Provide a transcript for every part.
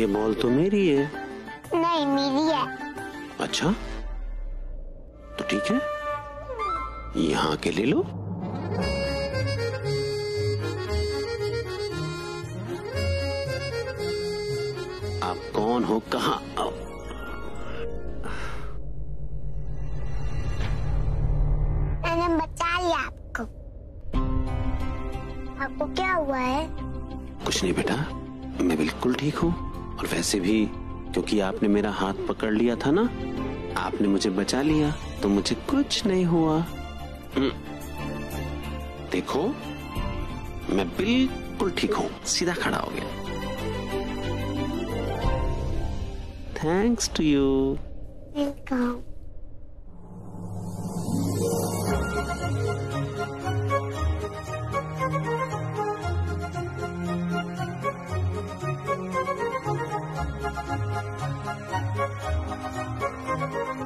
ये बॉल तो मेरी है। नहीं, मेरी है। अच्छा, तो ठीक है, यहाँ के ले लो। आप कौन हो, कहाँ? मैंने बचा लिया आपको। आपको क्या हुआ है? कुछ नहीं बेटा, मैं बिल्कुल ठीक हूँ। और वैसे भी क्योंकि आपने मेरा हाथ पकड़ लिया था ना, आपने मुझे बचा लिया, तो मुझे कुछ नहीं हुआ। देखो, मैं बिल्कुल ठीक हूँ, सीधा खड़ा हो गया। Thanks to you. Welcome.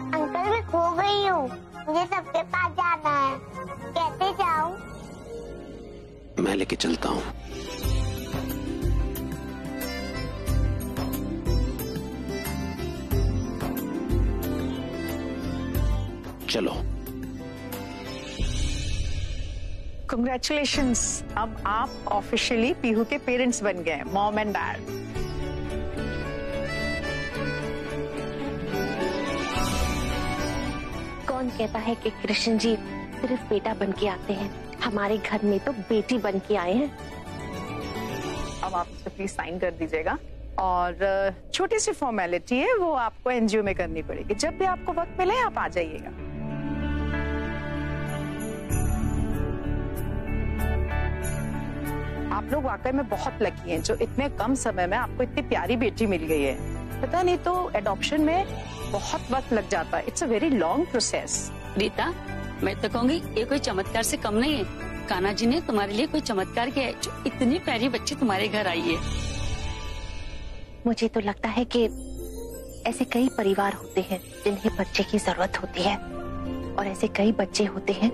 Uncle, मैं खो गई हूँ, मुझे सबके पास जाना है। कैसे जाऊँ? मैं लेके चलता हूँ। चलो। Congratulations, अब आप ऑफिशियली पीहू के पेरेंट्स बन गए, मॉम एंड डैड। कौन कहता है कि कृष्ण जी सिर्फ बेटा बन के आते हैं? हमारे घर में तो बेटी बन के आए हैं। अब आप इस पे प्लीज साइन कर दीजिएगा। और छोटी सी फॉर्मेलिटी है, वो आपको एनजीओ में करनी पड़ेगी। जब भी आपको वक्त मिले आप आ जाइएगा। आप लोग वाकई में बहुत लकी हैं जो इतने कम समय में आपको इतनी प्यारी बेटी मिल गई है। पता नहीं तो एडॉप्शन में बहुत वक्त लग जाता है। It's a very long process. Rita, मैं तो कहूँगी ये कोई चमत्कार से कम नहीं है। कान्हा जी ने तुम्हारे लिए कोई चमत्कार किया है जो इतनी प्यारी बच्ची तुम्हारे घर आई है। मुझे तो लगता है कि ऐसे कई परिवार होते हैं जिन्हें बच्चे की जरूरत होती है, और ऐसे कई बच्चे होते हैं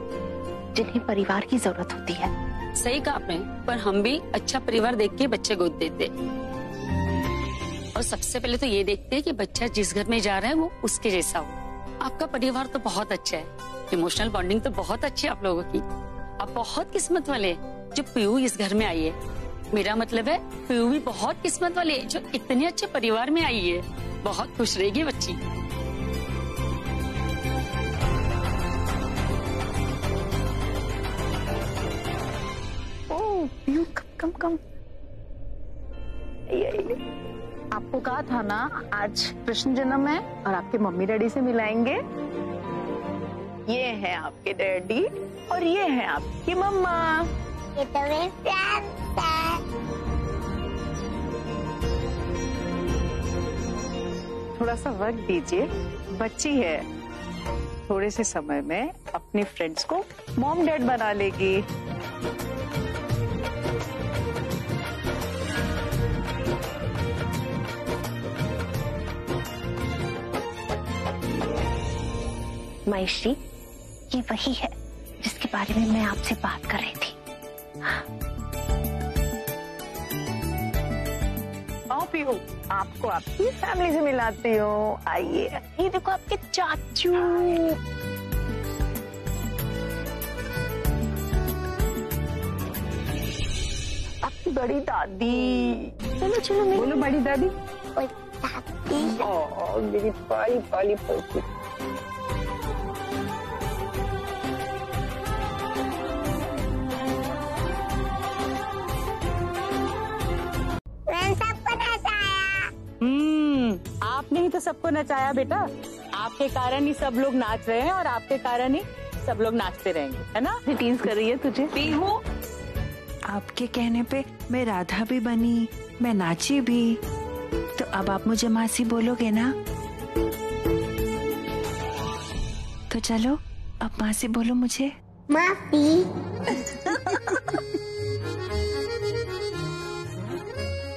जिन्हें परिवार की जरूरत होती है। सही कहा आपने, पर हम भी अच्छा परिवार देख के बच्चे गोद देते। और सबसे पहले तो ये देखते हैं कि बच्चा जिस घर में जा रहा है वो उसके जैसा हो। आपका परिवार तो बहुत अच्छा है, इमोशनल बॉन्डिंग तो बहुत अच्छी है आप लोगों की। आप बहुत किस्मत वाले हैं जो पीहू इस घर में आई है। मेरा मतलब है पीहू भी बहुत किस्मत वाले है जो इतने अच्छे परिवार में आई है। बहुत खुश रहेगी बच्ची। ओह पीहू, कम कम। ये आपको कहा था ना आज कृष्ण जन्म है और आपके मम्मी डैडी से मिलाएंगे। ये है आपके डैडी और ये है आपकी मम्मा। ये तो मेरे फ्रेंड्स हैं। थोड़ा सा वक्त दीजिए, बच्ची है, थोड़े से समय में अपने फ्रेंड्स को मॉम डैड बना लेगी। महेश जी, ये वही है जिसके बारे में मैं आपसे बात कर रही थी। आओ पीहू, आपको आपकी फैमिली से मिलाती हूँ। आइए, ये देखो आपके चाचू। आपकी बड़ी दादी। चलो चलो, बोलो बड़ी दादी। ओए दादी। ओ मेरी पाली पाली पोती। मैंने सबको नचाया। आपने ही तो सबको नचाया बेटा। आपके कारण ही सब लोग नाच रहे हैं और आपके कारण ही सब लोग नाचते रहेंगे, है ना? टीज कर रही है तुझे पीहू। आपके कहने पे मैं राधा भी बनी, मैं नाची भी, तो अब आप मुझे मासी बोलोगे ना? तो चलो अब मासी बोलो मुझे। माफी।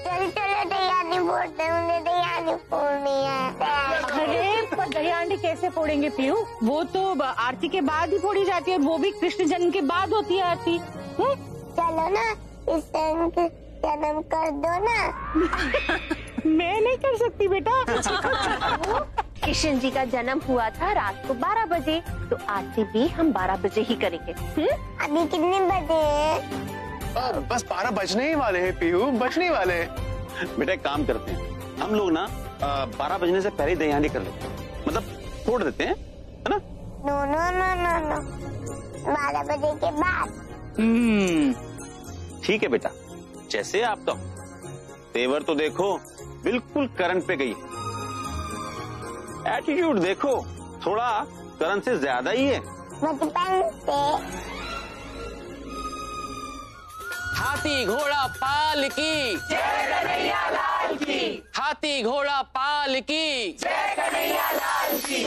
चलो चलो, दयानी फोड़ते हैं, मुझे दयानी फोड़नी है। अरे पर दही हांडी कैसे फोड़ेंगे पीहू? वो तो आरती के बाद ही फोड़ी जाती है और वो भी कृष्ण जन्म के बाद होती है आरती। चलो ना, इस जन्म कर दो ना। मैं नहीं कर सकती बेटा। कृष्ण जी का जन्म हुआ था रात को 12 बजे, तो आरती भी हम 12 बजे ही करेंगे। अभी कितने बजे हैं? बस 12 बजने ही वाले हैं पीहू, बजने वाले हैं। बेटा एक काम करते हैं, हम लोग ना 12 बजने से पहले दयानी कर लेते हैं, मतलब छोड़ देते हैं, है ना? No no no no no, 12 बजे के बाद। ठीक है बेटा, जैसे आप तो तेवर तो देखो बिल्कुल करण पे गई, एटीट्यूड देखो थोड़ा करण से ज्यादा ही है। बचपन से हाथी घोड़ा पाल की जय कन्हैया लाल की, हाथी घोड़ा पाल की जय कन्हैया लाल की।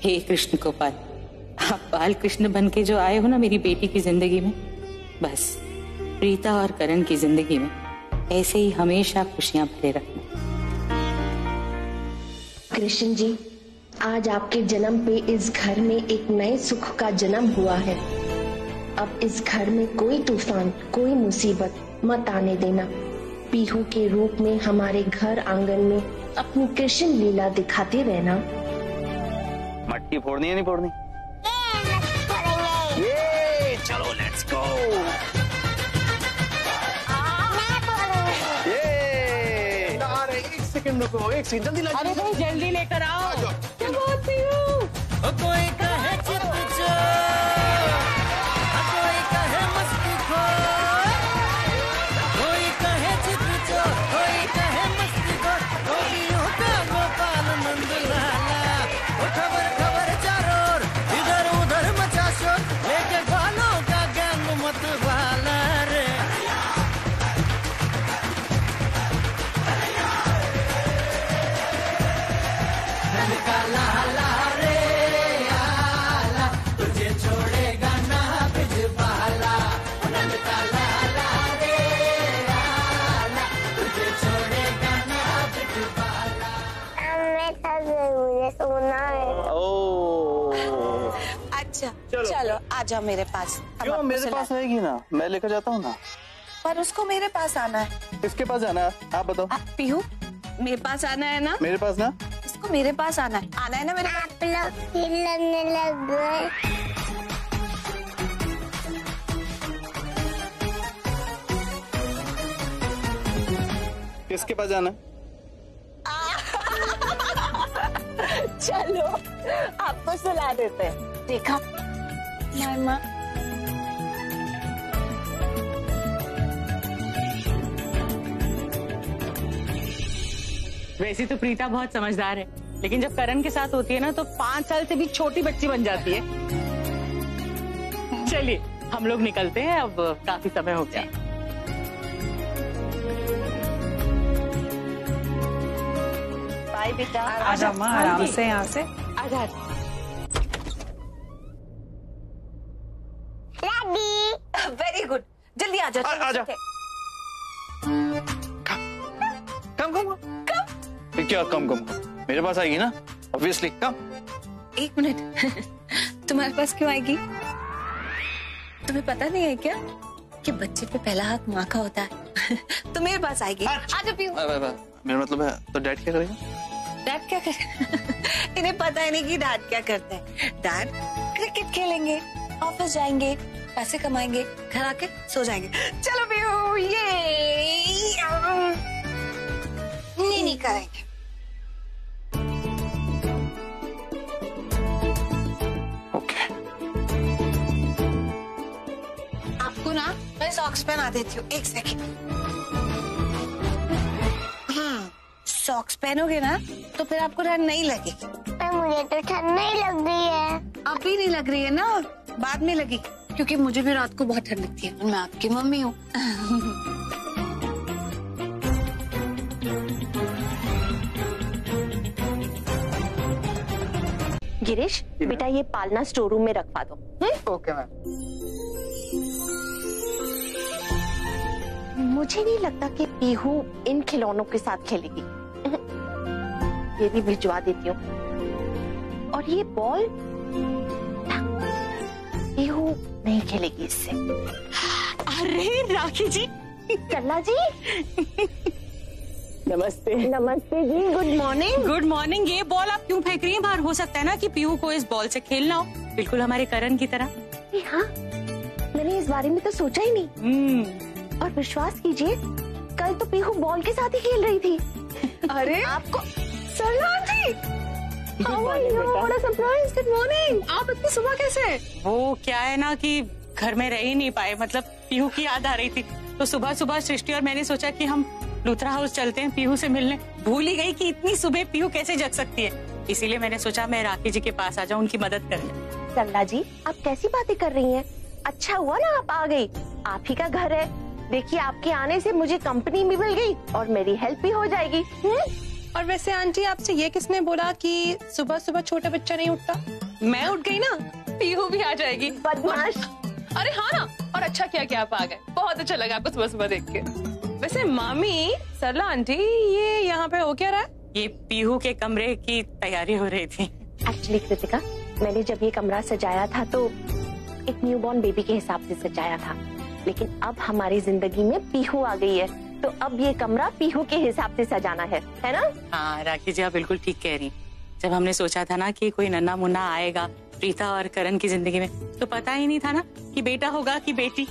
हे कृष्ण गोपाल, आप बाल कृष्ण बन के जो आए हो ना मेरी बेटी की जिंदगी में, बस प्रीता और करण की जिंदगी में ऐसे ही हमेशा खुशियां भरे रखना। कृष्ण जी, आज आपके जन्म पे इस घर में एक नए सुख का जन्म हुआ है। अब इस घर में कोई तूफान, कोई मुसीबत मत आने देना। पीहू के रूप में हमारे घर आंगन में अपनी कृष्ण लीला दिखाते रहना। मटकी फोड़नी है नहीं फोड़नी? करेंगे। चलो लेट्स गो। एक सेकंड रुको, एक सेकंड जल्दी ला। अरे भाई जल्दी लेकर आओ। कोई कहे चित चोर, कोई कहे मस्ती खोर, कोई कहे चित चोर, कोई कहे मस्ती खोर, गोपियों का गोपाल नंद लाला। खबर खबर चारों ओर, इधर उधर मचा शोर, लेके ग्वालों का गैंग मत वाला रे। नंद का लाला रे आला, तुझे छोड़ेगा ना बिजबाला। नंद का लाला रे आला, तुझे छोड़ेगा ना बिजबाला। मैं थक गई, मुझे सोना है। अच्छा चलो आ जाओ मेरे पास। क्यों मेरे पास रहेगी ना, मैं लेकर जाता हूँ ना। पर उसको मेरे पास आना है। किसके पास जाना है आप बताओ? पीहू मेरे पास आना है ना? मेरे पास ना? इसको मेरे पास आना है ना मेरे पास। आप लोग खिलने लग गए। किसके पास जाना? चलो आपको सुला देते हैं। देखा मामा, वैसे तो प्रीता बहुत समझदार है, लेकिन जब करण के साथ होती है ना तो 5 साल से भी छोटी बच्ची बन जाती है। चलिए हम लोग निकलते हैं, अब काफी समय हो गया। बाय बेटा। आजा माँ, आराम से यहाँ से। आजा। वेरी गुड, जल्दी आ जाओ। आ जाओ। कम क्या कम मेरे पास आएगी ना, ऑब्वियसली। कम। एक मिनट, तुम्हारे पास क्यों आएगी? तुम्हें पता नहीं है क्या कि बच्चे पे पहला हाथ माँ का होता है? तो मेरे पास आएगी। आजा पीहू। मेरा मतलब है तो डैड क्या करेगा? डैड क्या करे? इन्हें पता ही नहीं कि डैड क्या करते हैं। डैड क्रिकेट खेलेंगे, ऑफिस जाएंगे, पैसे कमाएंगे, घर आके सो जाएंगे। चलो पीहू, ये नहीं करेंगे। ओके। आपको ना मैं सॉक्स पहना देती हूँ, एक सेकेंड। सॉक्स पहनोगे ना तो फिर आपको ठंड नहीं लगेगी। पर मुझे तो ठंड नहीं लग रही है। अभी नहीं लग रही है ना, बाद में लगेगी, क्योंकि मुझे भी रात को बहुत ठंड लगती है। मैं आपकी मम्मी हूँ। गिरीश बेटा, ये पालना स्टोर रूम में रखवा दो। Okay ma'am. मुझे नहीं लगता कि पीहू इन खिलौनों के साथ खेलेगी। ये भी भिजवा देती हूँ। और ये बॉल नहीं खेलेगी इससे। अरे राखी जी। सरला जी नमस्ते। नमस्ते जी, गुड मॉर्निंग। Good morning. ये बॉल आप क्यों फेंक रही हैं बाहर? हो सकता है ना कि पीहू को इस बॉल से खेलना हो, बिल्कुल हमारे करण की तरह। हाँ, मैंने इस बारे में तो सोचा ही नहीं। और विश्वास कीजिए, कल तो पीहू बॉल के साथ ही खेल रही थी। अरे आपको Sarla ji, how are you? What a surprise. Good morning. आप इतनी सुबह कैसे? वो क्या है ना कि घर में रह ही नहीं पाए, मतलब पीहू की याद आ रही थी, तो सुबह सुबह सृष्टि और मैंने सोचा कि हम लूथरा हाउस चलते हैं पीहू से मिलने। भूल ही गई कि इतनी सुबह पीहू कैसे जग सकती है, इसीलिए मैंने सोचा मैं राखी जी के पास आ जाऊं, उनकी मदद करने। सरला जी, आप कैसी बातें कर रही हैं? अच्छा हुआ ना आप आ गई, आप ही का घर है। देखिए, आपके आने से मुझे कंपनी भी मिल गई और मेरी हेल्प भी हो जाएगी। और वैसे आंटी, आपसे ये किसने बोला कि सुबह सुबह छोटा बच्चा नहीं उठता? मैं उठ गई ना, पीहू भी आ जाएगी। बदमाश। अरे हाँ ना, और अच्छा किया कि आप आ गए, बहुत अच्छा लगा आपको सुबह सुबह देख के। वैसे मामी, सरला आंटी, ये यहाँ पे हो क्या रहा है? ये पीहू के कमरे की तैयारी हो रही थी। एक्चुअली कृतिका, मैंने जब ये कमरा सजाया था तो एक न्यूबॉर्न बेबी के हिसाब से सजाया था, लेकिन अब हमारी जिंदगी में पीहू आ गई है, तो अब ये कमरा पीहू के हिसाब से सजाना है ना? हाँ राखी जी, आप बिल्कुल ठीक कह रही। जब हमने सोचा था ना कि कोई नन्हा मुन्ना आएगा प्रीता और करण की जिंदगी में, तो पता ही नहीं था ना कि बेटा होगा कि बेटी।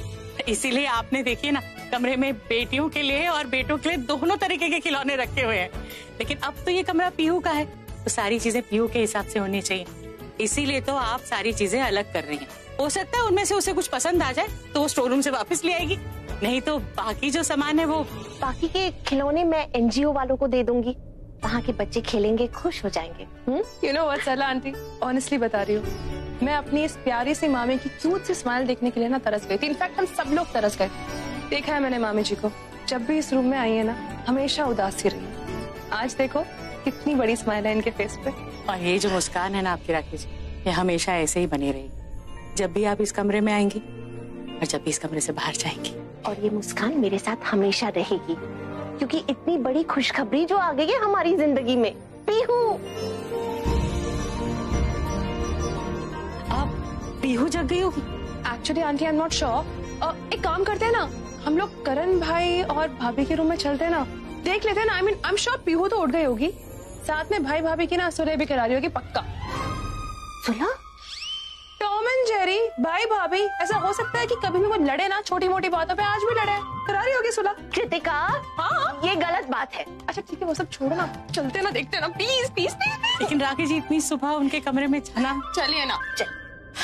इसीलिए आपने देखिए ना, कमरे में बेटियों के लिए और बेटों के लिए दोनों तरीके के खिलौने रखे हुए हैं। लेकिन अब तो ये कमरा पीहू का है, तो सारी चीजें पीहू के हिसाब से होनी चाहिए, इसीलिए तो आप सारी चीजें अलग कर रही हैं। हो सकता है उनमें से उसे कुछ पसंद आ जाए तो वो स्टोर रूम से वापस ले आएगी, नहीं तो बाकी जो सामान है वो बाकी के खिलौने मैं एनजीओ वालों को दे दूंगी, वहाँ के बच्चे खेलेंगे, खुश हो जाएंगे। You know what Sarla aunty, honestly बता रही हूँ, मैं अपनी इस प्यारी सी मामी की क्यूट सी स्माइल देखने के लिए ना तरस गई थी। इनफैक्ट हम सब लोग तरस गए। देखा है मैंने मामी जी को, जब भी इस रूम में आई है ना, हमेशा उदास ही रही। आज देखो कितनी बड़ी स्माइल है इनके फेस पे। और ये जो मुस्कान है ना आपकी राखी जी, ये हमेशा ऐसे ही बनी रहेगी, जब भी आप इस कमरे में आएंगी और जब भी इस कमरे से बाहर जाएंगी। और ये मुस्कान मेरे साथ हमेशा रहेगी, क्योंकि इतनी बड़ी खुशखबरी जो आ गई है हमारी जिंदगी में, पीहू। आप पीहू जग गई होगी? Actually aunty, I am not sure. एक काम करते हैं ना, हम लोग करण भाई और भाभी के रूम में चलते हैं ना, देख लेते हैं ना। आई एम श्योर पीहू तो उठ गई होगी, साथ में भाई भाभी की ना सुलह भी करा रही होगी पक्का। सुलह? टॉम एंड जेरी, भाई भाभी, ऐसा हो सकता है कि कभी भी वो लड़े ना छोटी मोटी बातों पे, आज भी लड़े, करा रही होगी सुलह। कृतिका, हाँ ये गलत बात है। अच्छा ठीक है, वो सब छोड़ो ना, चलते ना, देखते ना, प्लीज प्लीज प्लीज। लेकिन राखी जी, इतनी सुबह उनके कमरे में जाना। चलिए ना,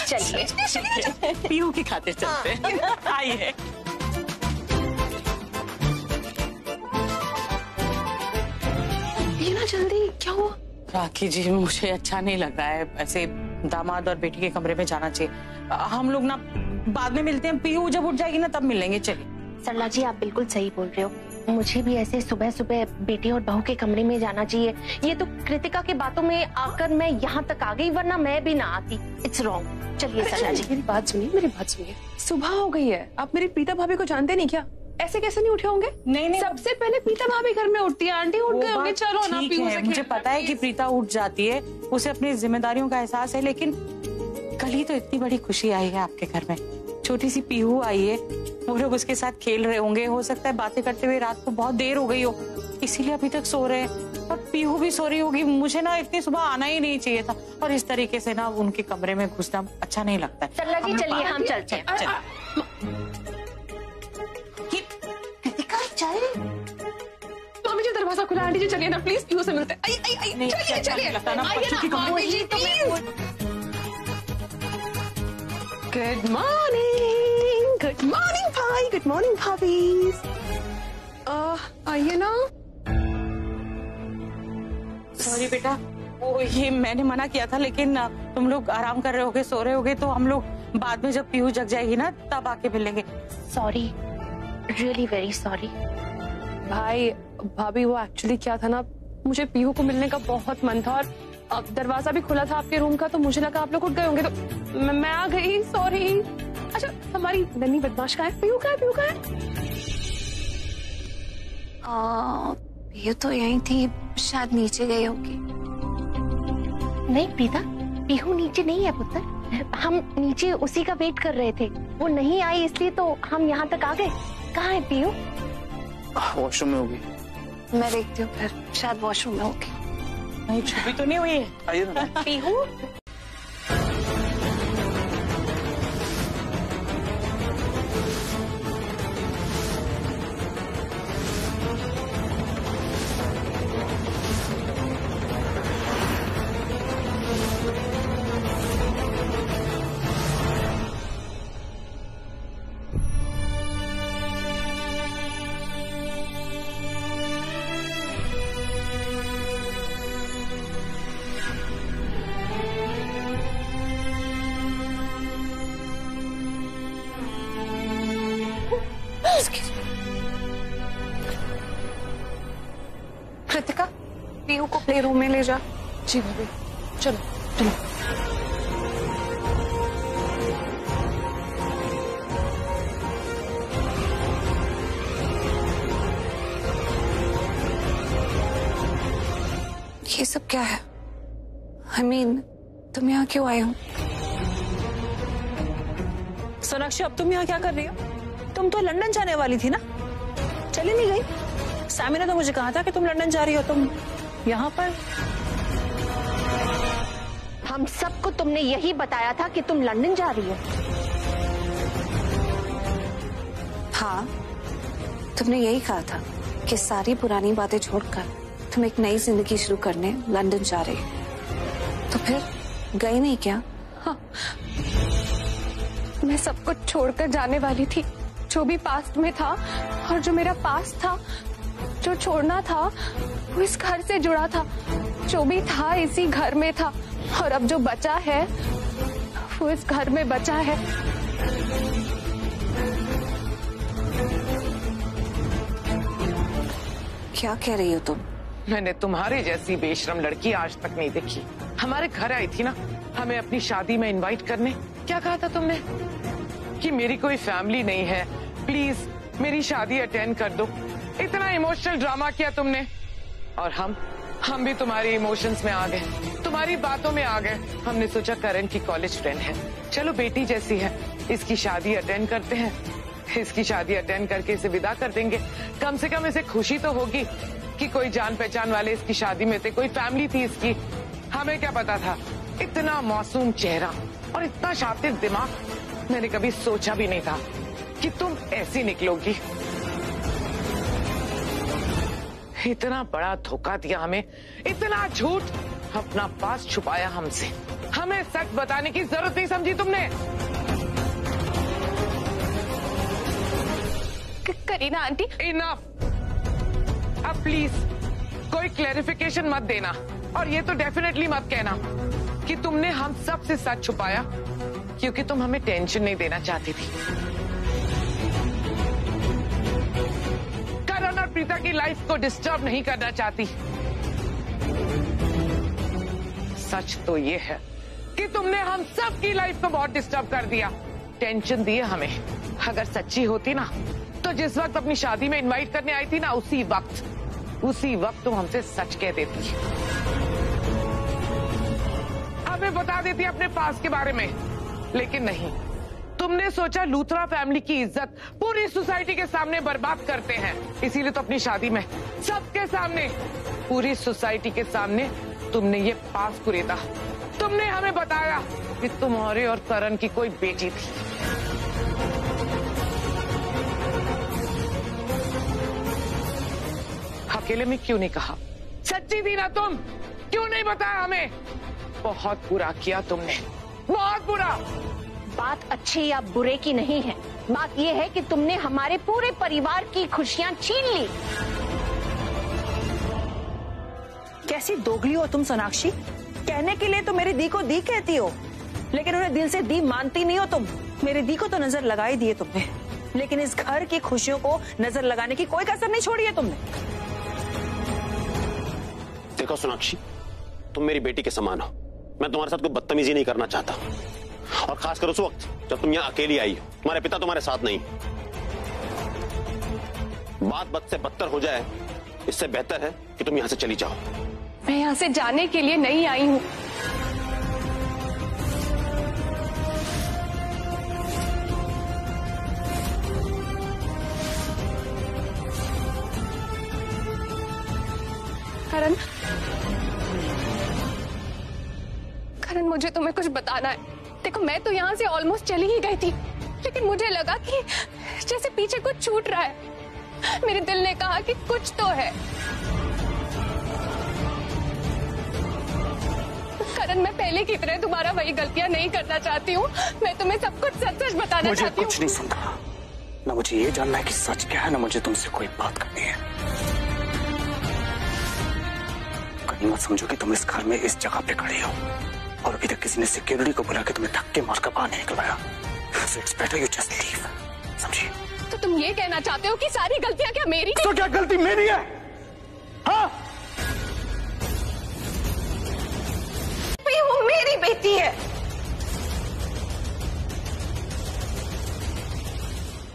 चलिए पीहू की खातिर चलते हैं। आइए। ये ना जल्दी, क्या हुआ? राखी जी, मुझे अच्छा नहीं लग रहा है, ऐसे दामाद और बेटी के कमरे में जाना चाहिए। हम लोग ना बाद में मिलते हैं, पीहू जब उठ जाएगी ना तब मिलेंगे। चलिए। सरला जी, आप बिल्कुल सही बोल रहे हो, मुझे भी ऐसे सुबह सुबह बेटी और बहू के कमरे में जाना चाहिए। ये तो कृतिका की बातों में आकर मैं यहाँ तक आ गई, वरना मैं भी ना आती। It's wrong. चलिए सरला जी, मेरी बात सुनिए, मेरी बात सुनिए। सुबह हो गई है, आप मेरी प्रीता भाभी को जानते नहीं क्या? ऐसे कैसे नहीं उठे होंगे? नहीं, सबसे पहले प्रीता भाभी घर में उठती है। आंटी उठ गए होंगे, चलो ना पीहू से। मुझे पता है कि प्रीता उठ जाती है, उसे अपनी जिम्मेदारियों का एहसास है, लेकिन कल ही तो इतनी बड़ी खुशी आई है आपके घर में, छोटी सी पीहू आई है, वो लोग उसके साथ खेल रहे होंगे, हो सकता है बातें करते हुए रात को बहुत देर हो गई हो, इसीलिए अभी तक सो रहे हैं, और पीहू भी सो रही होगी। मुझे ना इतनी सुबह आना ही नहीं चाहिए था, और इस तरीके से ना उनके कमरे में घुसना अच्छा नहीं लगता है। सरला जी चलिए, हम चलते हैं। मामी जी, दरवाजा खुला। आंटी जी चलिए ना प्लीज, पीहू से मिलते हैं। चलिए चलिए। गुड मॉर्निंग, गुड मॉर्निंग भाई, गुड मॉर्निंग भाभी। आइए ना। सॉरी बेटा, वो ये मैंने मना किया था, लेकिन तुम लोग आराम कर रहे होगे, सो रहे होगे, तो हम लोग बाद में जब पीहू जग जाएगी ना तब आके मिलेंगे। Sorry, really very sorry. भाई भाभी, वो एक्चुअली क्या था ना, मुझे पीहू को मिलने का बहुत मन था, और अब दरवाजा भी खुला था आपके रूम का, तो मुझे लगा आप लोग उठ गए होंगे, तो मैं आ गई। सॉरी। अच्छा, हमारी नन्ही बदमाश कहाँ है? पीहू कहाँ है? पीहू कहाँ है? पीहू तो यहीं थी, शायद नीचे गई होगी। नहीं प्रीता, पीहू नीचे नहीं है पुत्र, हम नीचे उसी का वेट कर रहे थे, वो नहीं आई इसलिए तो हम यहाँ तक आ गए। कहाँ है पीयू? वॉशरूम में होगी। मैं देखती हूँ फिर, शायद वॉशरूम में होगी। नहीं छुपी तो नहीं हुई है। आइए ना। पीहू कृतिका, पीहू को प्ले रूम में ले जा। जी भाभी, चलो चलो। ये सब क्या है? I mean, तुम यहाँ क्यों आए हो? सोनाक्षी, अब तुम यहाँ क्या कर रही हो? तुम तो लंदन जाने वाली थी ना, चली नहीं गई? सामी ने तो मुझे कहा था कि तुम लंदन जा रही हो, तुम यहाँ पर। हम सबको तुमने यही बताया था कि तुम लंदन जा रही हो। हाँ, तुमने यही कहा था कि सारी पुरानी बातें छोड़कर तुम एक नई जिंदगी शुरू करने लंदन जा रही हो। तो फिर गई नहीं क्या? हाँ, मैं सब कुछ छोड़कर जाने वाली थी, जो भी पास्ट में था, और जो मेरा पास्ट था, जो छोड़ना था, वो इस घर से जुड़ा था। जो भी था इसी घर में था, और अब जो बचा है वो इस घर में बचा है। क्या कह रही हो तुम? मैंने तुम्हारे जैसी बेशरम लड़की आज तक नहीं देखी। हमारे घर आई थी ना हमें अपनी शादी में इनवाइट करने, क्या कहा था तुमने? कि मेरी कोई फैमिली नहीं है, प्लीज मेरी शादी अटेंड कर दो। इतना इमोशनल ड्रामा किया तुमने, और हम भी तुम्हारी इमोशंस में आ गए, तुम्हारी बातों में आ गए। हमने सोचा करण की कॉलेज फ्रेंड है, चलो बेटी जैसी है, इसकी शादी अटेंड करते हैं। इसकी शादी अटेंड करके इसे विदा कर देंगे, कम से कम इसे खुशी तो होगी कि कोई जान पहचान वाले इसकी शादी में थे, कोई फैमिली थी इसकी। हमें क्या पता था, इतना मासूम चेहरा और इतना शातिर दिमाग। मैंने कभी सोचा भी नहीं था कि तुम ऐसी निकलोगी। इतना बड़ा धोखा दिया हमें, इतना झूठ, अपना पास छुपाया हमसे। हमें सच बताने की जरूरत नहीं समझी तुमने। Kareena aunty, enough. अब प्लीज कोई क्लैरिफिकेशन मत देना, और ये तो डेफिनेटली मत कहना कि तुमने हम सब से सच छुपाया क्योंकि तुम हमें टेंशन नहीं देना चाहती थी। करण और प्रीता की लाइफ को डिस्टर्ब नहीं करना चाहती। सच तो ये है कि तुमने हम सब की लाइफ को बहुत डिस्टर्ब कर दिया, टेंशन दी है हमें। अगर सच्ची होती ना तो जिस वक्त अपनी शादी में इनवाइट करने आई थी ना, उसी वक्त तुम हमसे सच कह देती, हमें बता देती अपने पास के बारे में। लेकिन नहीं, तुमने सोचा लूथरा फैमिली की इज्जत पूरी सोसाइटी के सामने बर्बाद करते हैं, इसीलिए तो अपनी शादी में सबके सामने, पूरी सोसाइटी के सामने तुमने ये पास कुरेदा। तुमने हमें बताया कि तुम्हारे और करण की कोई बेटी थी। अकेले में क्यों नहीं कहा? सच्ची थी ना तुम, क्यों नहीं बताया हमें? बहुत बुरा किया तुमने, बहुत बुरा। बात अच्छी या बुरे की नहीं है, बात यह है कि तुमने हमारे पूरे परिवार की खुशियां छीन ली। कैसी दोगली हो तुम सोनाक्षी? कहने के लिए तो मेरी दी को दी कहती हो, लेकिन उन्हें दिल से दी मानती नहीं हो तुम। मेरी दी को तो नजर लगा ही दी है तुमने, लेकिन इस घर की खुशियों को नजर लगाने की कोई कसर नहीं छोड़ी है तुमने। देखो सोनाक्षी, तुम मेरी बेटी के समान हो, मैं तुम्हारे साथ कोई बदतमीजी नहीं करना चाहता, और खासकर उस वक्त जब तुम यहाँ अकेली आई हो, तुम्हारे पिता तुम्हारे साथ नहीं। बात बद से बदतर हो जाए, इससे बेहतर है कि तुम यहाँ से चली जाओ। मैं यहाँ से जाने के लिए नहीं आई हूँ। करण, करण मुझे तुम्हें कुछ बताना है। देखो मैं तो यहाँ से ऑलमोस्ट चली ही गई थी, लेकिन मुझे लगा कि जैसे पीछे कुछ छूट रहा है। मेरे दिल ने कहा कि कुछ तो है। करण मैं पहले की तरह दोबारा वही गलतियां नहीं करना चाहती हूँ। मैं तुम्हें सब कुछ सच सच बताना चाहती हूँ। मुझे कुछ नहीं सुनना, ना मुझे ये जानना है कि सच क्या है, ना मुझे तुमसे कोई बात करनी है। कहीं मत समझो कि तुम इस घर में इस जगह पे खड़ी हो और अभी तक किसी ने सिक्योरिटी को बुला के तुम्हें धक्के मारकर बाहर नहीं निकलवाया। So it's better you just leave, समझी? तो तुम ये कहना चाहते हो कि सारी गलतियां क्या मेरी? तो क्या गलती मेरी है? हाँ? वो मेरी बेटी है।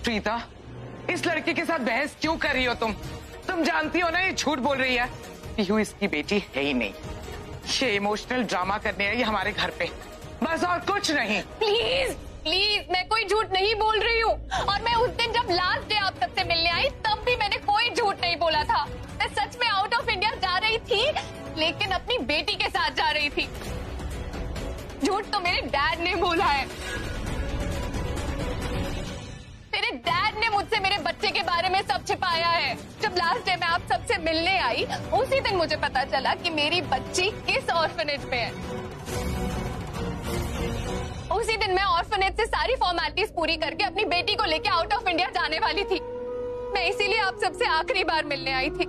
प्रीता, इस लड़के के साथ बहस क्यों कर रही हो तुम? तुम जानती हो ना ये झूठ बोल रही है। पीहू इसकी बेटी है ही नहीं। ये इमोशनल ड्रामा करने आई हमारे घर पे, बस और कुछ नहीं। प्लीज प्लीज, मैं कोई झूठ नहीं बोल रही हूँ। और मैं उस दिन जब लास्ट डे आप सबसे मिलने आई तब भी मैंने कोई झूठ नहीं बोला था। मैं सच में आउट ऑफ इंडिया जा रही थी, लेकिन अपनी बेटी के साथ जा रही थी। झूठ तो मेरे डैड ने बोला है। मेरे डैड ने मुझसे मेरे बच्चे के बारे में सब छिपाया है। जब लास्ट डे मैं आप सबसे मिलने आई, उसी दिन मुझे पता चला कि मेरी बच्ची किस ऑर्फनेज में है। उसी दिन मैं ऑर्फनेज से सारी फॉर्मेलिटीज पूरी करके अपनी बेटी को लेके आउट ऑफ इंडिया जाने वाली थी। मैं इसीलिए आप सबसे आखिरी बार मिलने आई थी।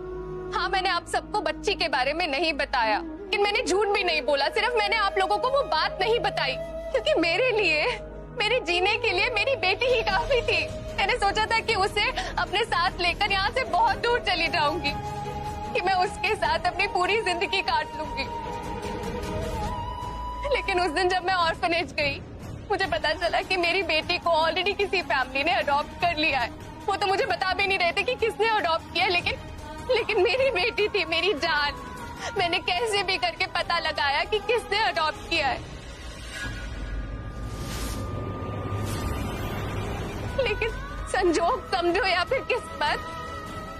हाँ, मैंने आप सबको बच्ची के बारे में नहीं बताया, लेकिन मैंने झूठ भी नहीं बोला। सिर्फ मैंने आप लोगों को वो बात नहीं बताई क्योंकि मेरे लिए, मेरे जीने के लिए मेरी बेटी ही काफी थी। मैंने सोचा था कि उसे अपने साथ लेकर यहाँ से बहुत दूर चली जाऊंगी, कि मैं उसके साथ अपनी पूरी जिंदगी काट लूंगी। लेकिन उस दिन जब मैं ऑर्फनेज गई, मुझे पता चला कि मेरी बेटी को ऑलरेडी किसी फैमिली ने अडॉप्ट कर लिया है। वो तो मुझे बता भी नहीं रहे थे कि किसने अडॉप्ट किया, लेकिन मेरी बेटी थी, मेरी जान। मैंने कैसे भी करके पता लगाया कि किसने अडॉप्ट किया है, लेकिन संजोग समझो या फिर किस्मत,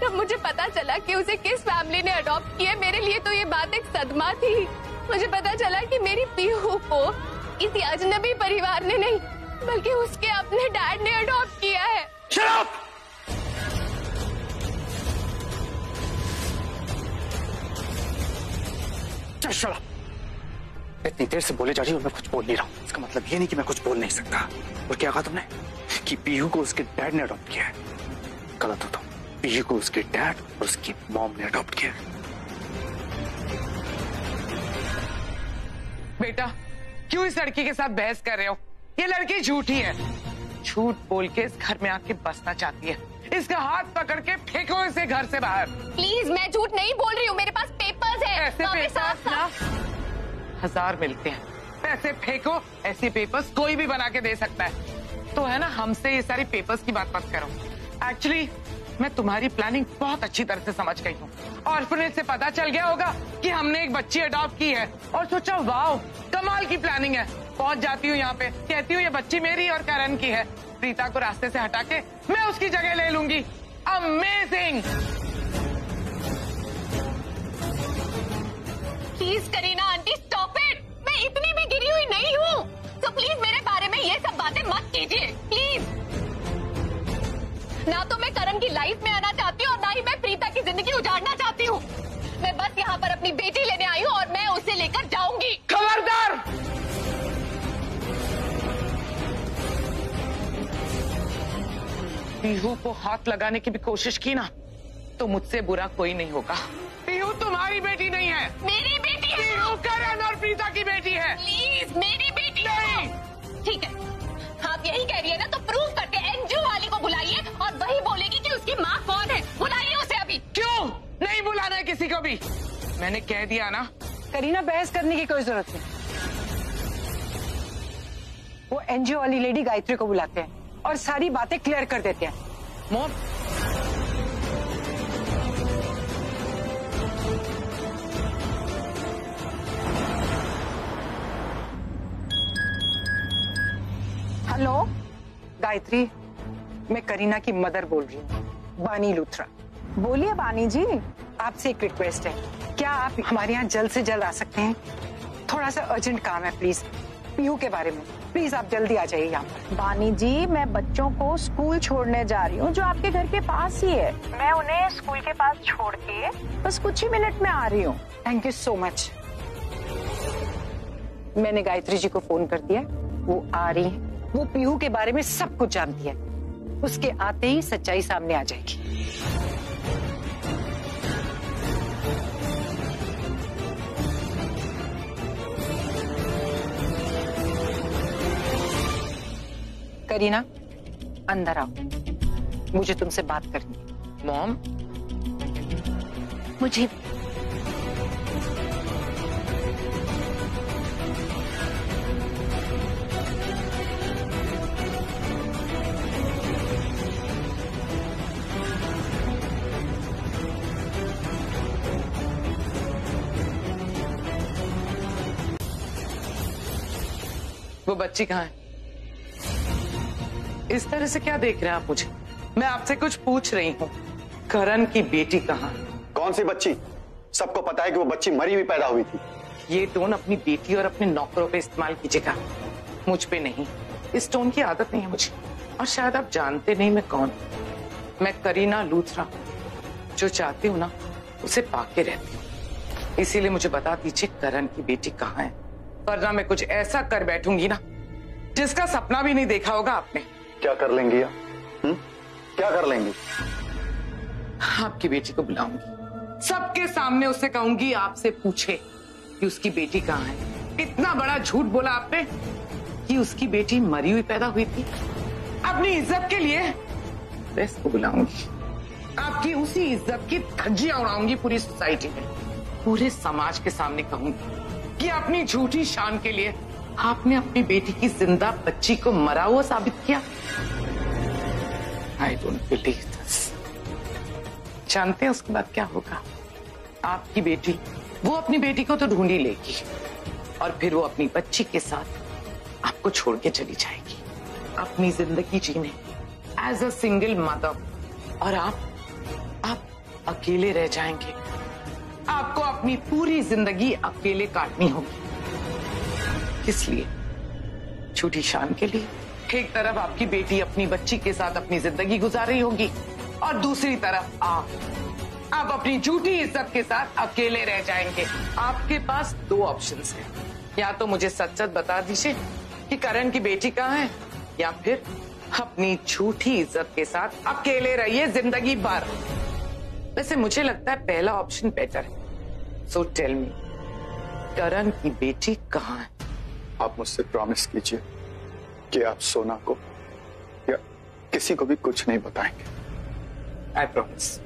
जब मुझे पता चला कि उसे किस फैमिली ने अडॉप्ट किया, मेरे लिए तो ये बात एक सदमा थी। मुझे पता चला कि मेरी पीहू को किसी अजनबी परिवार ने नहीं, बल्कि उसके अपने डैड ने अडॉप्ट किया है। Shut up! Shut up! इतनी देर से बोले जा रही हूँ, मैं कुछ बोल नहीं रहा हूँ। इसका मतलब ये नहीं कि मैं कुछ बोल नहीं सकता। और क्या कहा तुमने? कि पीहू को उसके डैड ने अडॉप्ट किया है। गलत हो तुम। पीहू को उसके डैड और उसकी मॉम ने अडॉप्ट किया है। बेटा, क्यों इस लड़की के साथ बहस कर रहे हो? ये लड़की झूठी है। झूठ बोल के इस घर में आके बसना चाहती है। इसका हाथ पकड़ के फेंको इसे घर से बाहर। प्लीज, मैं झूठ नहीं बोल रही हूँ, मेरे पास पेपर्स है। ऐसे पेपर्स ना 1000 मिलते हैं। पैसे फेंको, ऐसे पेपर्स कोई भी बना के दे सकता है। तो है ना, हमसे ये सारी पेपर्स की बात मत करो। एक्चुअली मैं तुम्हारी प्लानिंग बहुत अच्छी तरह से समझ गई हूँ। ऑर्फनेज से पता चल गया होगा कि हमने एक बच्ची अडॉप्ट की है और सोचा वाह कमाल की प्लानिंग है। पहुंच जाती हूँ यहाँ पे, कहती हूँ ये बच्ची मेरी और करण की है। प्रीता को रास्ते से हटा के मैं उसकी जगह ले लूंगी। Amazing. Please Kareena aunty, stop it. मैं इतनी भी गिरी हुई नहीं हूँ, तो प्लीज मेरे बारे में ये सब बातें मत कीजिए प्लीज। ना तो मैं करण की लाइफ में आना चाहती हूँ और ना ही मैं प्रीता की जिंदगी उजाड़ना चाहती हूँ। मैं बस यहाँ पर अपनी बेटी लेने आई हूँ और मैं उसे लेकर जाऊंगी। खबरदार! पीहू को हाथ लगाने की भी कोशिश की ना, तो मुझसे बुरा कोई नहीं होगा। पीहू तुम्हारी बेटी नहीं है, मेरी बेटी है। पीहू करण और प्रीता की बेटी है। प्लीज, मेरी बेटी है। ठीक है, आप यही कह रही है ना, तो प्रूव करके एनजीओ वाली को बुलाइए और वही बोलेगी कि उसकी माँ कौन है। बुलाइए उसे अभी। क्यों नहीं बुलाना है किसी को भी? मैंने कह दिया ना। करीना, बहस करने की कोई जरूरत नहीं। वो एनजीओ वाली लेडी गायत्री को बुलाते हैं और सारी बातें क्लियर कर देते हैं। मॉम, हेलो गायत्री, मैं करीना की मदर बोल रही हूँ, बानी लूथरा। बोलिए बानी जी। आपसे एक रिक्वेस्ट है, क्या आप हमारे यहाँ जल्द से जल्द आ सकते हैं? थोड़ा सा अर्जेंट काम है, प्लीज पीहू के बारे में, प्लीज आप जल्दी आ जाइए यहाँ पर। बानी जी, मैं बच्चों को स्कूल छोड़ने जा रही हूँ जो आपके घर के पास ही है। मैं उन्हें स्कूल के पास छोड़ के बस कुछ ही मिनट में आ रही हूँ। Thank you so much. मैंने गायत्री जी को फोन कर दिया, वो आ रही है, वो पीहू के बारे में सब कुछ जानती है, उसके आते ही सच्चाई सामने आ जाएगी। करीना, अंदर आओ, मुझे तुमसे बात करनी है। मॉम, मुझे वो बच्ची कहाँ है? इस तरह से क्या देख रहे हैं आप मुझे? मैं आपसे कुछ पूछ रही हूँ। करण की बेटी कहाँ है? कौन सी बच्ची? सबको पता है कि वो बच्ची मरी हुई पैदा हुई थी। ये टोन अपनी बेटी और अपने नौकरों पे इस्तेमाल कीजिएगा, मुझ पे नहीं। इस टोन की आदत नहीं है मुझे, और शायद आप जानते नहीं मैं कौन। मैं करीना लूथरा, जो चाहती हूँ ना उसे पाके रहती हूँ। इसीलिए मुझे बता दीजिए करण की बेटी कहाँ है, वरना मैं कुछ ऐसा कर बैठूंगी ना जिसका सपना भी नहीं देखा होगा आपने। क्या कर लेंगी आप? क्या कर लेंगी? आपकी बेटी को बुलाऊंगी, सबके सामने उसे कहूंगी आपसे पूछे कि उसकी बेटी कहाँ है। इतना बड़ा झूठ बोला आपने कि उसकी बेटी मरी हुई पैदा हुई थी। अपनी इज्जत के लिए मैं इसको बुलाऊंगी, आपकी उसी इज्जत की धज्जियां उड़ाऊंगी पूरी सोसाइटी में, पूरे समाज के सामने कहूंगी कि अपनी झूठी शान के लिए आपने अपनी बेटी की जिंदा बच्ची को मरा हुआ साबित किया। I don't believe this। जानते हैं उसके बाद क्या होगा? आपकी बेटी, वो अपनी बेटी को तो ढूंढ ही लेगी, और फिर वो अपनी बच्ची के साथ आपको छोड़ के चली जाएगी अपनी जिंदगी जीने एज अ सिंगल मदर, और आप अकेले रह जाएंगे। आपको अपनी पूरी जिंदगी अकेले काटनी होगी। किस लिए? झूठी शान के लिए। एक तरफ आपकी बेटी अपनी बच्ची के साथ अपनी जिंदगी गुजार रही होगी, और दूसरी तरफ आप अपनी झूठी इज्जत के साथ अकेले रह जाएंगे। आपके पास दो ऑप्शंस हैं, या तो मुझे सच सच बता दीजिए कि करण की बेटी कहाँ है, या फिर अपनी झूठी इज्जत के साथ अकेले रहिए जिंदगी भर। वैसे मुझे लगता है पहला ऑप्शन बेटर है। सो टेल मी, करण की बेटी कहाँ है? आप मुझसे प्रॉमिस कीजिए कि आप सोना को या किसी को भी कुछ नहीं बताएंगे। आई प्रॉमिस,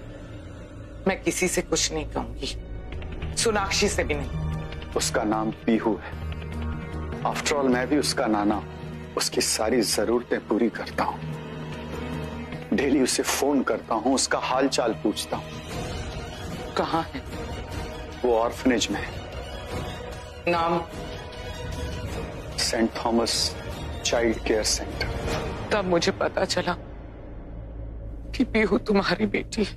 मैं किसी से कुछ नहीं कहूंगी, सोनाक्षी से भी नहीं। उसका नाम पीहू है, आफ्टर ऑल मैं भी उसका नाना, उसकी सारी जरूरतें पूरी करता हूँ। डेली उसे फोन करता हूँ, उसका हाल चाल पूछता हूँ। कहाँ है वो? ऑर्फनेज में है। नाम? Saint Thomas child care centre. तब मुझे पता चला कि पीहू तुम्हारी बेटी है।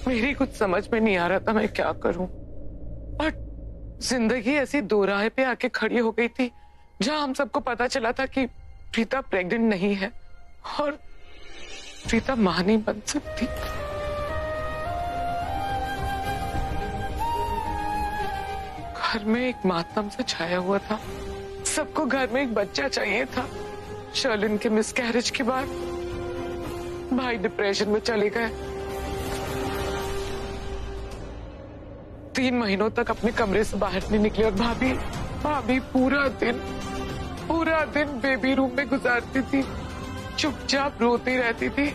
मेरी कुछ समझ में नहीं आ रहा था मैं क्या करूं, बट जिंदगी ऐसी दो राह पे आके खड़ी हो गई थी जहां हम सबको पता चला था कि प्रीता प्रेग्नेंट नहीं है और प्रीता मां नहीं बन सकती। घर में एक मातम से छाया हुआ था, सबको घर में एक बच्चा चाहिए था। शर्लिन के मिसकैरेज के बाद भाई डिप्रेशन में चले गए। 3 महीनों तक अपने कमरे से बाहर नहीं निकले, और भाभी पूरा दिन बेबी रूम में गुजारती थी, चुपचाप रोती रहती थी।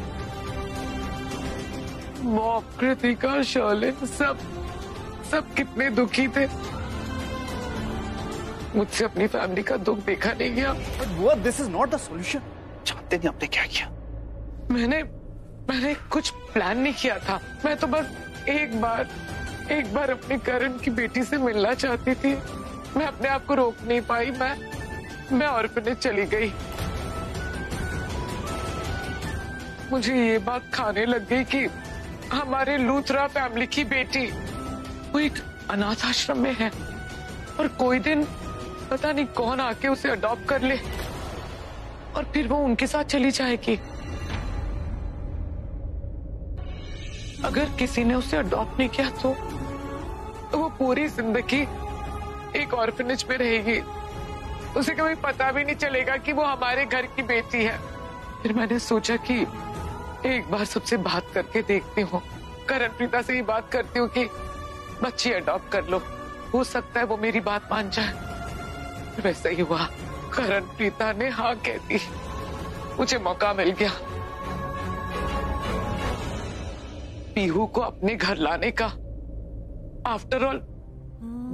मॉम, कृतिका, शर्लिन सब कितने दुखी थे। मुझसे अपनी फैमिली का दुख देखा नहीं गया। This is not the solution. जानते नहीं आपने क्या किया? मैंने कुछ प्लान नहीं किया था। मैं तो बस एक बार अपने करण की बेटी से मिलना चाहती थी। मैं अपने आप को रोक नहीं पाई। मैं ऑर्फनेज चली गई। मुझे ये बात खाने लग गई कि हमारे लूथरा फैमिली की बेटी वो एक अनाथ आश्रम में है और कोई दिन पता नहीं कौन आके उसे अडॉप्ट कर ले और फिर वो उनके साथ चली जाएगी। अगर किसी ने उसे अडॉप्ट नहीं किया तो वो पूरी जिंदगी एक ऑर्फनेज में रहेगी। उसे कभी पता भी नहीं चलेगा कि वो हमारे घर की बेटी है। फिर मैंने सोचा कि एक बार सबसे बात करके देखती हूँ, करण प्रीता से ही बात करती हूँ कि बच्ची अडॉप्ट कर लो, हो सकता है वो मेरी बात मान जाए। वैसे ही हुआ, करण प्रीता ने हाँ कह दी, मुझे मौका मिल गया पीहू को अपने घर लाने का। आफ्टर ऑल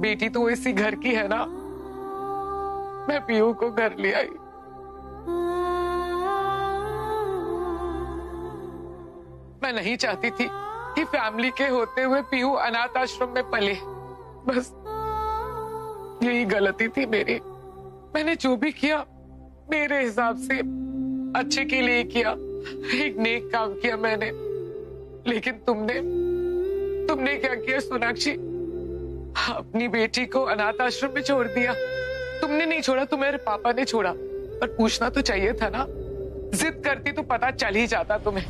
बेटी तो इसी घर की है ना। मैं पीहू को घर ले आई। मैं नहीं चाहती थी कि फैमिली के होते हुए पीहू अनाथ आश्रम में पले। बस यही गलती थी मेरी। मैंने जो भी किया मेरे हिसाब से अच्छे के लिए किया, एक नेक काम किया मैंने। लेकिन तुमने क्या किया सोनाक्षी? अपनी बेटी को अनाथ आश्रम में छोड़ दिया। तुमने नहीं छोड़ा, तुम्हारे पापा ने छोड़ा। पर पूछना तो चाहिए था ना। जिद करती तो पता चल ही जाता तुम्हें।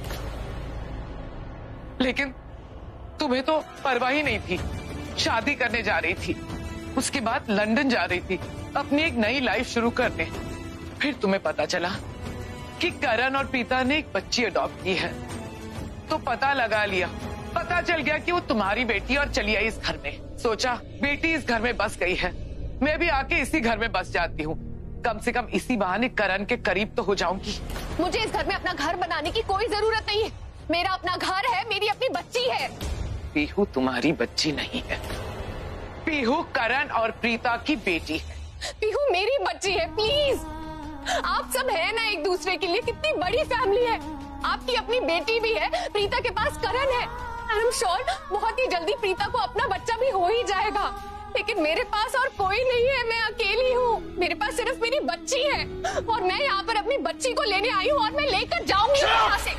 लेकिन तुम्हें तो परवाह ही नहीं थी। शादी करने जा रही थी, उसके बाद लंदन जा रही थी अपनी एक नई लाइफ शुरू करने। फिर तुम्हें पता चला कि करण और प्रीता ने एक बच्ची अडॉप्ट की है, तो पता लगा लिया। पता चल गया कि वो तुम्हारी बेटी और चली आई इस घर में। सोचा बेटी इस घर में बस गई है, मैं भी आके इसी घर में बस जाती हूँ। कम से कम इसी बहाने करण के करीब तो हो जाऊंगी। मुझे इस घर में अपना घर बनाने की कोई जरूरत नहीं है। मेरा अपना घर है, मेरी अपनी बच्ची है। पीहू तुम्हारी बच्ची नहीं है, पीहू करण और प्रीता की बेटी है। पीहू मेरी बच्ची है। प्लीज, आप सब है ना एक दूसरे के लिए। कितनी बड़ी फैमिली है। आपकी अपनी बेटी भी है, प्रीता के पास करण है। आई एम श्योर बहुत ही जल्दी प्रीता को अपना बच्चा भी हो ही जाएगा। लेकिन मेरे पास और कोई नहीं है, मैं अकेली हूँ। मेरे पास सिर्फ मेरी बच्ची है और मैं यहाँ पर अपनी बच्ची को लेने आई हूँ और मैं लेकर जाऊंगी यहाँ से।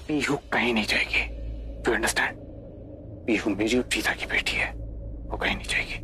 पीहू कहीं नहीं जाएगी। You understand? पीहू मेरी और प्रीता की बेटी है, वो कहीं नहीं जाएगी।